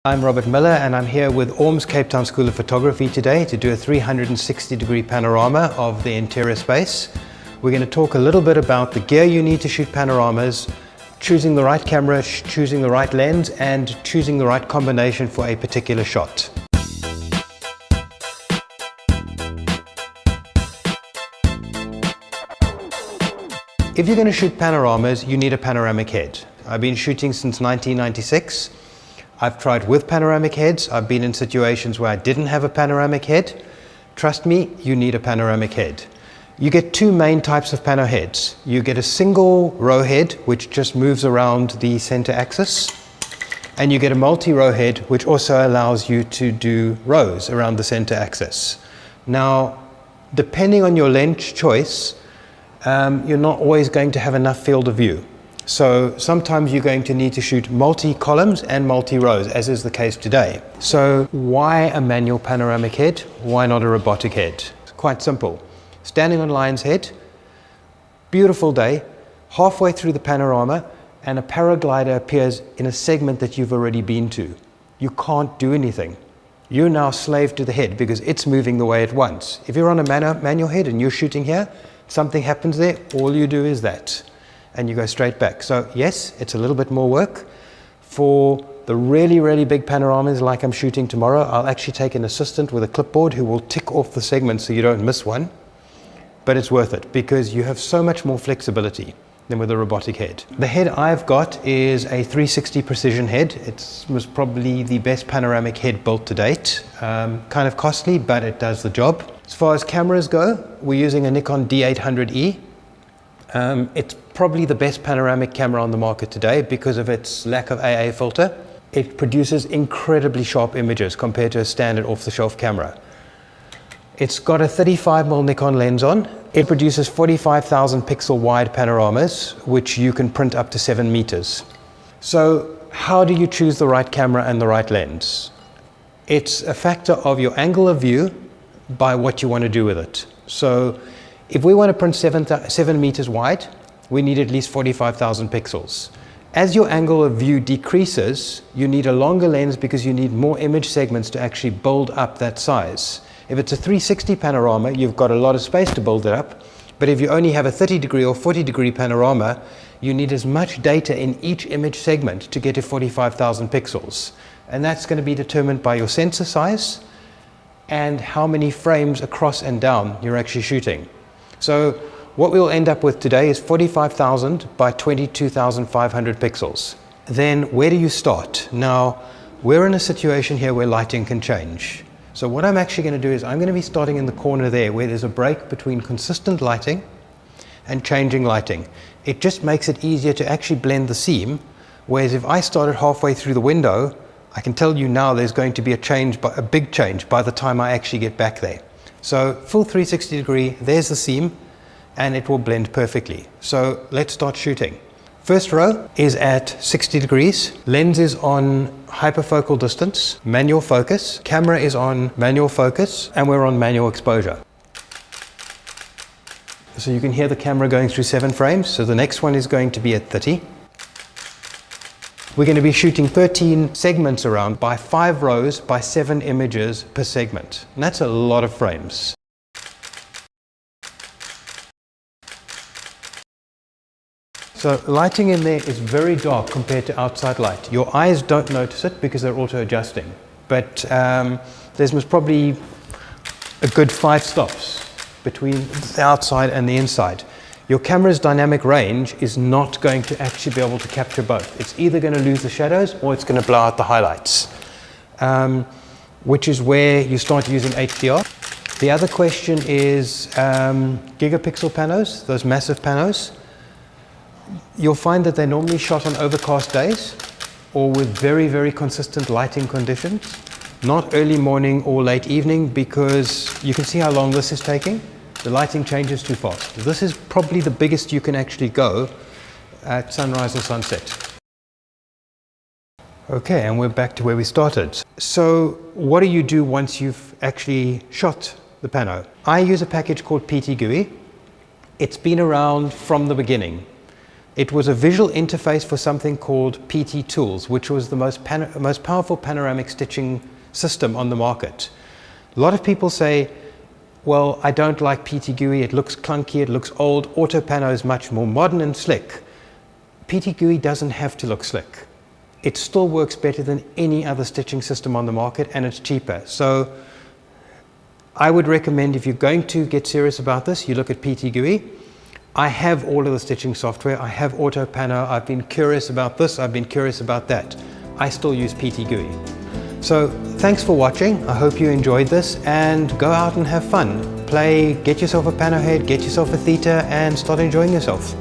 I'm Robert Miller and I'm here with Orms Cape Town School of Photography today to do a 360-degree panorama of the interior space. We're going to talk a little bit about the gear you need to shoot panoramas, choosing the right camera, choosing the right lens, and choosing the right combination for a particular shot. If you're going to shoot panoramas, you need a panoramic head. I've been shooting since 1996. I've tried with panoramic heads. I've been in situations where I didn't have a panoramic head. Trust me, you need a panoramic head. You get two main types of pano heads. You get a single row head, which just moves around the center axis. And you get a multi-row head, which also allows you to do rows around the center axis. Now, depending on your lens choice, you're not always going to have enough field of view. So sometimes you're going to need to shoot multi-columns and multi-rows, as is the case today. So why a manual panoramic head? Why not a robotic head? It's quite simple. Standing on lion's head, beautiful day, halfway through the panorama, and a paraglider appears in a segment that you've already been to. You can't do anything. You're now slave to the head because it's moving the way it wants. If you're on a manual head and you're shooting here, something happens there, all you do is that, and you go straight back. So yes, it's a little bit more work. For the really, really big panoramas like I'm shooting tomorrow, I'll actually take an assistant with a clipboard who will tick off the segments so you don't miss one. But it's worth it because you have so much more flexibility than with a robotic head. The head I've got is a 360 precision head. It was probably the best panoramic head built to date. Kind of costly, but it does the job. As far as cameras go, we're using a Nikon D800E. It's probably the best panoramic camera on the market today because of its lack of AA filter. It produces incredibly sharp images compared to a standard off-the-shelf camera. It's got a 35mm Nikon lens on. It produces 45,000 pixel wide panoramas, which you can print up to 7 meters. So how do you choose the right camera and the right lens? It's a factor of your angle of view by what you want to do with it. So if we want to print 7 meters wide, we need at least 45,000 pixels. As your angle of view decreases, you need a longer lens because you need more image segments to actually build up that size. If it's a 360 panorama, you've got a lot of space to build it up. But if you only have a 30-degree or 40-degree panorama, you need as much data in each image segment to get to 45,000 pixels. And that's going to be determined by your sensor size and how many frames across and down you're actually shooting. So what we'll end up with today is 45,000 by 22,500 pixels. Then where do you start? Now, we're in a situation here where lighting can change. So what I'm actually going to do is I'm going to be starting in the corner there where there's a break between consistent lighting and changing lighting. It just makes it easier to actually blend the seam, whereas if I started halfway through the window, I can tell you now there's going to be a big change by the time I actually get back there. So full 360 degree, there's the seam, and it will blend perfectly. So let's start shooting. First row is at 60 degrees. Lens is on hyperfocal distance, manual focus. Camera is on manual focus, and we're on manual exposure. So you can hear the camera going through 7 frames. So the next one is going to be at 30. We're going to be shooting 13 segments around by 5 rows by 7 images per segment. And that's a lot of frames. So lighting in there is very dark compared to outside light. Your eyes don't notice it because they're auto-adjusting. But there's probably a good 5 stops between the outside and the inside. Your camera's dynamic range is not going to actually be able to capture both. It's either going to lose the shadows or it's going to blow out the highlights, which is where you start using HDR. The other question is gigapixel panos, those massive panos. You'll find that they're normally shot on overcast days or with very, very consistent lighting conditions, not early morning or late evening, because you can see how long this is taking. The lighting changes too fast. This is probably the biggest you can actually go at sunrise or sunset. Okay, and we're back to where we started. So what do you do once you've actually shot the pano? I use a package called PT GUI. It's been around from the beginning. It was a visual interface for something called PT Tools, which was the most powerful panoramic stitching system on the market. A lot of people say, well, I don't like PT GUI, it looks clunky, it looks old, AutoPano is much more modern and slick. PT GUI doesn't have to look slick. It still works better than any other stitching system on the market, and it's cheaper. So I would recommend, if you're going to get serious about this, you look at PT GUI. I have all of the stitching software. I have AutoPano. I've been curious about this. I've been curious about that. I still use PT GUI. So thanks for watching. I hope you enjoyed this, and go out and have fun. Play, get yourself a pano head, get yourself a theta, and start enjoying yourself.